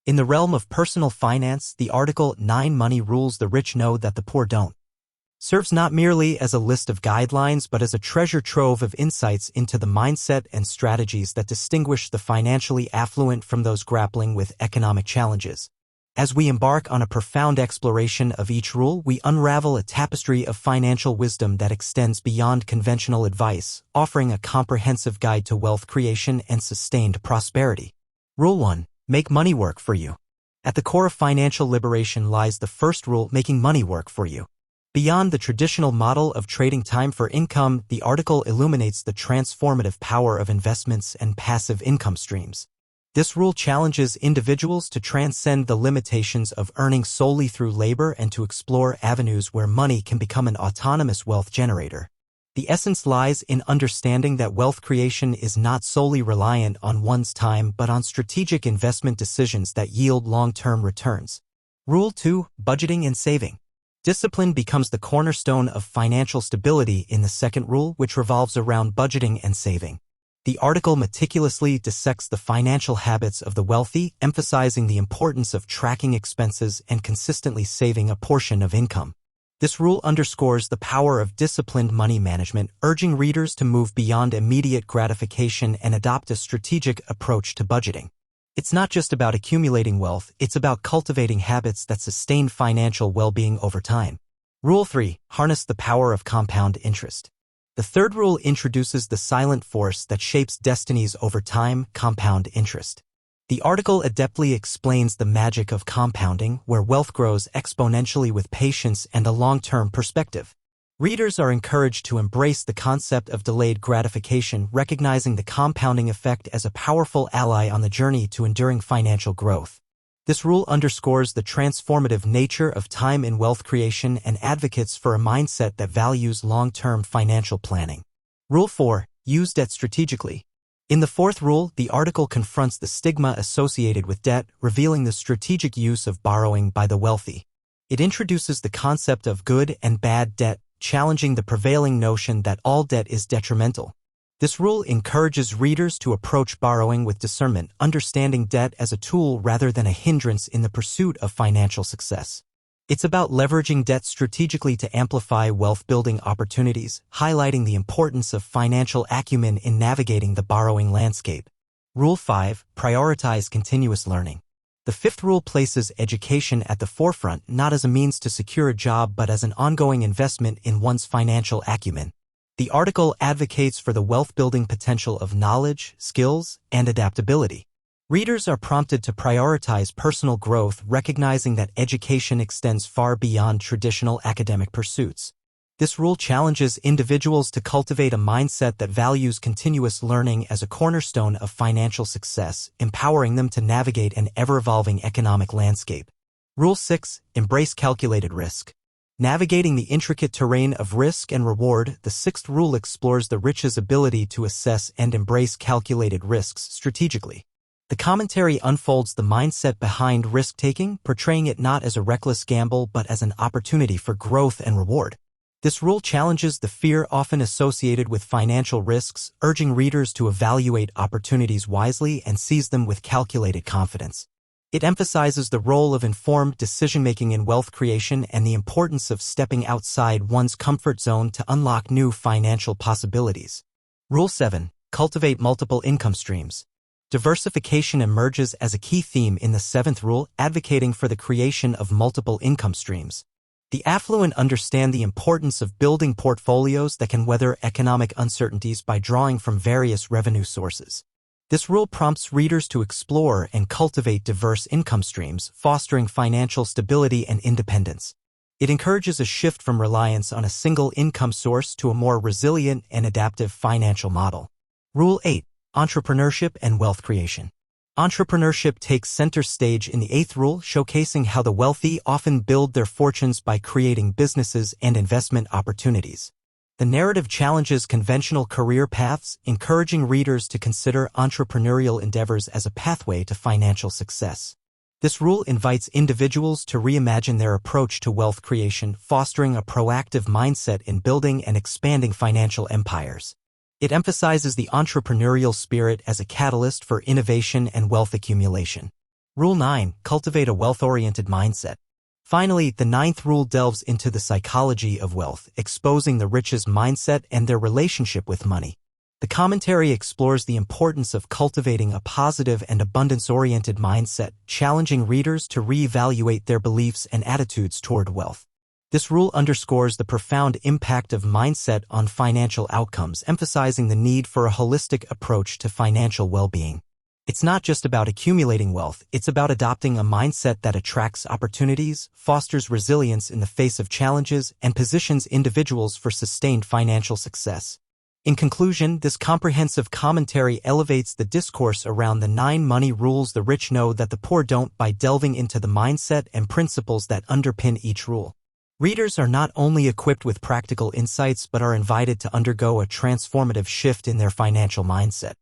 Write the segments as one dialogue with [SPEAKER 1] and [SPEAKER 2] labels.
[SPEAKER 1] In the realm of personal finance, the article 9 Money Rules the Rich Know That the Poor Don't serves not merely as a list of guidelines but as a treasure trove of insights into the mindset and strategies that distinguish the financially affluent from those grappling with economic challenges. As we embark on a profound exploration of each rule, we unravel a tapestry of financial wisdom that extends beyond conventional advice, offering a comprehensive guide to wealth creation and sustained prosperity. Rule 1. Make money work for you. At the core of financial liberation lies the first rule: making money work for you. Beyond the traditional model of trading time for income, the article illuminates the transformative power of investments and passive income streams. This rule challenges individuals to transcend the limitations of earning solely through labor and to explore avenues where money can become an autonomous wealth generator. The essence lies in understanding that wealth creation is not solely reliant on one's time but on strategic investment decisions that yield long-term returns. Rule 2. Budgeting and saving. Discipline becomes the cornerstone of financial stability in the second rule, which revolves around budgeting and saving. The article meticulously dissects the financial habits of the wealthy, emphasizing the importance of tracking expenses and consistently saving a portion of income. This rule underscores the power of disciplined money management, urging readers to move beyond immediate gratification and adopt a strategic approach to budgeting. It's not just about accumulating wealth, it's about cultivating habits that sustain financial well-being over time. Rule 3. Harness the power of compound interest. The third rule introduces the silent force that shapes destinies over time: compound interest. The article adeptly explains the magic of compounding, where wealth grows exponentially with patience and a long-term perspective. Readers are encouraged to embrace the concept of delayed gratification, recognizing the compounding effect as a powerful ally on the journey to enduring financial growth. This rule underscores the transformative nature of time in wealth creation and advocates for a mindset that values long-term financial planning. Rule 4. Use debt strategically. In the fourth rule, the article confronts the stigma associated with debt, revealing the strategic use of borrowing by the wealthy. It introduces the concept of good and bad debt, challenging the prevailing notion that all debt is detrimental. This rule encourages readers to approach borrowing with discernment, understanding debt as a tool rather than a hindrance in the pursuit of financial success. It's about leveraging debt strategically to amplify wealth-building opportunities, highlighting the importance of financial acumen in navigating the borrowing landscape. Rule 5. Prioritize continuous learning. The fifth rule places education at the forefront, not as a means to secure a job but as an ongoing investment in one's financial acumen. The article advocates for the wealth-building potential of knowledge, skills, and adaptability. Readers are prompted to prioritize personal growth, recognizing that education extends far beyond traditional academic pursuits. This rule challenges individuals to cultivate a mindset that values continuous learning as a cornerstone of financial success, empowering them to navigate an ever-evolving economic landscape. Rule 6. Embrace calculated risk. Navigating the intricate terrain of risk and reward, the sixth rule explores the rich's ability to assess and embrace calculated risks strategically. The commentary unfolds the mindset behind risk-taking, portraying it not as a reckless gamble but as an opportunity for growth and reward. This rule challenges the fear often associated with financial risks, urging readers to evaluate opportunities wisely and seize them with calculated confidence. It emphasizes the role of informed decision-making in wealth creation and the importance of stepping outside one's comfort zone to unlock new financial possibilities. Rule 7. Cultivate multiple income streams. Diversification emerges as a key theme in the seventh rule, advocating for the creation of multiple income streams. The affluent understand the importance of building portfolios that can weather economic uncertainties by drawing from various revenue sources. This rule prompts readers to explore and cultivate diverse income streams, fostering financial stability and independence. It encourages a shift from reliance on a single income source to a more resilient and adaptive financial model. Rule 8. Entrepreneurship and wealth creation. Entrepreneurship takes center stage in the eighth rule, showcasing how the wealthy often build their fortunes by creating businesses and investment opportunities. The narrative challenges conventional career paths, encouraging readers to consider entrepreneurial endeavors as a pathway to financial success. This rule invites individuals to reimagine their approach to wealth creation, fostering a proactive mindset in building and expanding financial empires. It emphasizes the entrepreneurial spirit as a catalyst for innovation and wealth accumulation. Rule 9. Cultivate a wealth-oriented mindset. Finally, the ninth rule delves into the psychology of wealth, exposing the rich's mindset and their relationship with money. The commentary explores the importance of cultivating a positive and abundance-oriented mindset, challenging readers to reevaluate their beliefs and attitudes toward wealth. This rule underscores the profound impact of mindset on financial outcomes, emphasizing the need for a holistic approach to financial well-being. It's not just about accumulating wealth, it's about adopting a mindset that attracts opportunities, fosters resilience in the face of challenges, and positions individuals for sustained financial success. In conclusion, this comprehensive commentary elevates the discourse around the 9 money rules the rich know that the poor don't by delving into the mindset and principles that underpin each rule. Readers are not only equipped with practical insights but are invited to undergo a transformative shift in their financial mindset.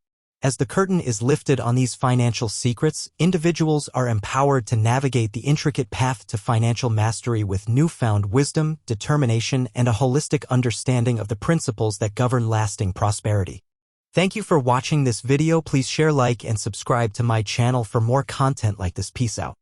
[SPEAKER 1] As the curtain is lifted on these financial secrets, individuals are empowered to navigate the intricate path to financial mastery with newfound wisdom, determination, and a holistic understanding of the principles that govern lasting prosperity. Thank you for watching this video. Please share, like, and subscribe to my channel for more content like this. Peace out.